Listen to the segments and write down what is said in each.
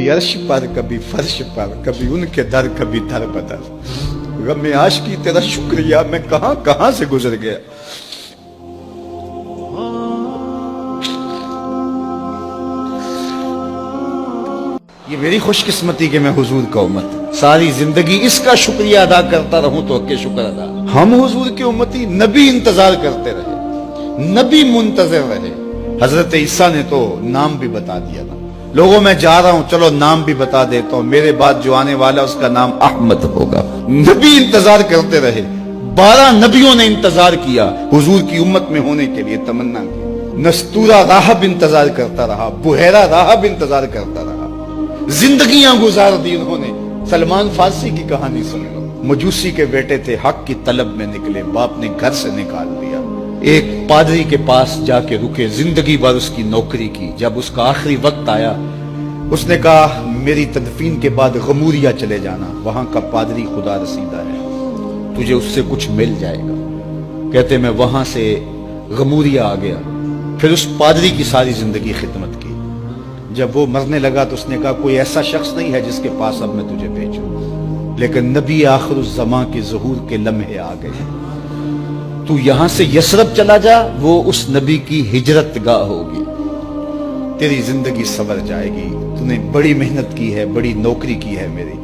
कभी अर्श पर कभी फर्श पर, कभी उनके दर कभी दर बदर। गम आशिकी तेरा शुक्रिया मैं कहां कहां से गुजर गया। ये मेरी खुशकिस्मती कि मैं हुजूर का उम्मत, सारी जिंदगी इसका शुक्रिया अदा करता रहूं तो के शुक्र अदा। हम हुजूर की उम्मती, नबी इंतजार करते रहे, नबी मुंतजर रहे। हजरत ईसा ने तो नाम भी बता दिया था, लोगों मैं जा रहा हूं चलो नाम भी बता देता हूं, मेरे बाद जो आने वाला उसका नाम अहमद होगा। नबी इंतजार करते रहे, 12 नबियों ने इंतजार किया हुजूर की उम्मत में होने के लिए, तमन्ना की। नस्तूरा राहब इंतजार करता रहा, बुहैरा राहब इंतजार करता रहा, जिंदगियां गुजार दी उन्होंने। सलमान फारसी की कहानी सुन लो, मजूसी के बेटे थे, हक की तलब में निकले, बाप ने घर से निकाल दिया। एक पादरी के पास जाके रुके, जिंदगी भर उसकी नौकरी की। जब उसका आखिरी वक्त आया उसने कहा मेरी तदफीन के बाद गमूरिया चले जाना, वहां का पादरी खुदा रसीदा है, तुझे उससे कुछ मिल जाएगा। कहते मैं वहां से गमूरिया आ गया, फिर उस पादरी की सारी जिंदगी खिदमत की। जब वो मरने लगा तो उसने कहा कोई ऐसा शख्स नहीं है जिसके पास अब मैं तुझे भेजूं, लेकिन नबी आखिरुज़्ज़मां के ज़हूर के लम्हे आ गए। तू यहां से यसरब चला जा, वो उस नबी की हिजरत गाह होगी, तेरी जिंदगी संवर जाएगी। तूने बड़ी मेहनत की है, बड़ी नौकरी की है मेरी।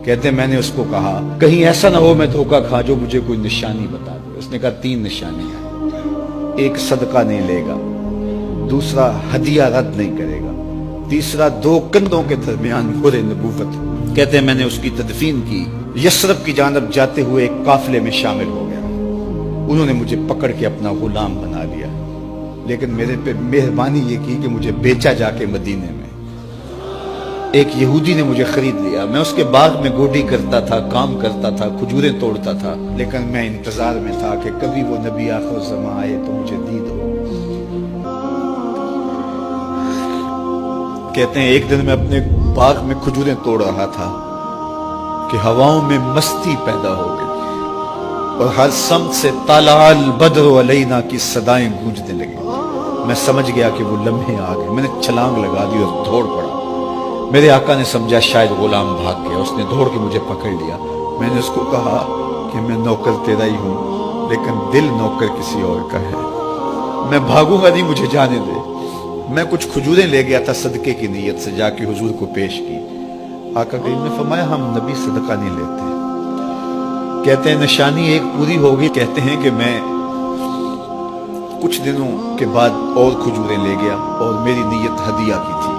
कहते मैंने उसको कहा कहीं ऐसा ना हो मैं धोखा खा जो मुझे कोई निशानी बता दे। उसने कहा 3 निशानियां, एक सदका नहीं लेगा, दूसरा हदिया रद्द नहीं करेगा, तीसरा 2 कंधों के दरमियान मोहरे नबूवत। कहते मैंने उसकी तदफीन की, यसरब की जानब जाते हुए एक काफिले में शामिल हो गया। उन्होंने मुझे पकड़ के अपना गुलाम बना लिया, लेकिन मेरे पे मेहरबानी ये की कि मुझे बेचा जाके मदीने में। एक यहूदी ने मुझे खरीद लिया, मैं उसके बाग में गोडी करता था, काम करता था, खजूरें तोड़ता था, लेकिन मैं इंतजार में था कि कभी वो नबी आखिरुज़्ज़मां आए तो मुझे दीद हो। कहते हैं एक दिन मैं अपने बाग में खजूरें तोड़ रहा था कि हवाओं में मस्ती पैदा हो गई और हर समत से तालाल बद्र अलैना की सदाएं गूंजने लगी। मैं समझ गया कि वो लम्हे आ गए, मैंने छलांग लगा दी और दौड़ पड़ा। मेरे आका ने समझा शायद गुलाम भाग गया, उसने दौड़ के मुझे पकड़ लिया। मैंने उसको कहा कि मैं नौकर तेरा ही हूं, लेकिन दिल नौकर किसी और का है, मैं भागूंगा नहीं, मुझे जाने दे। मैं कुछ खजूरें ले गया था सदके की नीयत से, जाके हुजूर को पेश की। आका करीम ने फरमाया हम नबी सदका नहीं लेते। कहते हैं निशानी एक पूरी हो गई। कहते हैं कि मैं कुछ दिनों के बाद और खजूरें ले गया और मेरी नीयत हदिया की थी,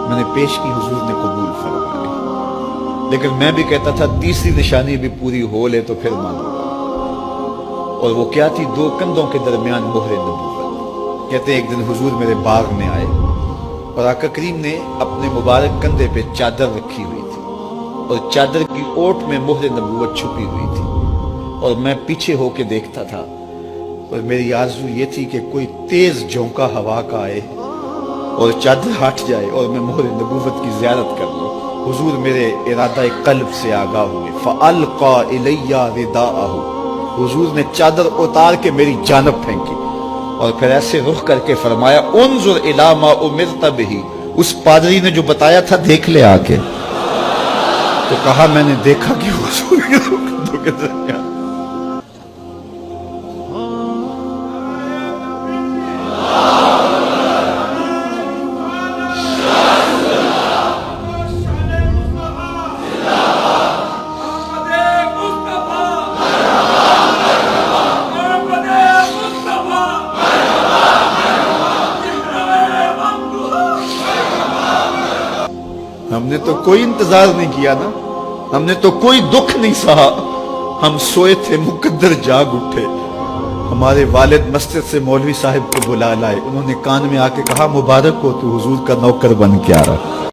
मैंने पेश की, हुजूर ने कबूल फरमा ली। लेकिन मैं भी कहता था तीसरी निशानी भी पूरी हो ले तो फिर मानूंगा, और वो क्या थी? 2 कंधों के दरमियान मोहरे नबूवत। कहते हैं एक दिन हुजूर मेरे बाग में आए और आका करीम ने अपने मुबारक कंधे पे चादर रखी हुई थी और चादर की ओट में मोहरे नबूवत छुपी हुई थी, और मैं पीछे होके देखता था और मेरी आरज़ू ये थी कि कोई तेज झोंका हवा का आए और चादर हट जाए और मैं मोहरे नबूवत की ज़ियारत कर लूं। हुजूर मेरे इरादा कल्ब से आगाह हुए, फ़अल्क़ा इलैया रिदाअहु, हुजूर ने चादर उतार के मेरी जानब फेंकी और फिर ऐसे रुख करके फरमाया उन्जुर इला मा उमिरत बिही, उस पादरी ने जो बताया था देख ले आके। तो कहा मैंने देखा कि हुजूर के कंधों के दरमियान हमने तो कोई इंतजार नहीं किया ना, हमने तो कोई दुख नहीं सहा, हम सोए थे मुकद्दर जाग उठे। हमारे वालिद मस्जिद से मौलवी साहब को बुला लाए, उन्होंने कान में आके कहा मुबारक हो तू हुजूर का नौकर बन के आ रहा।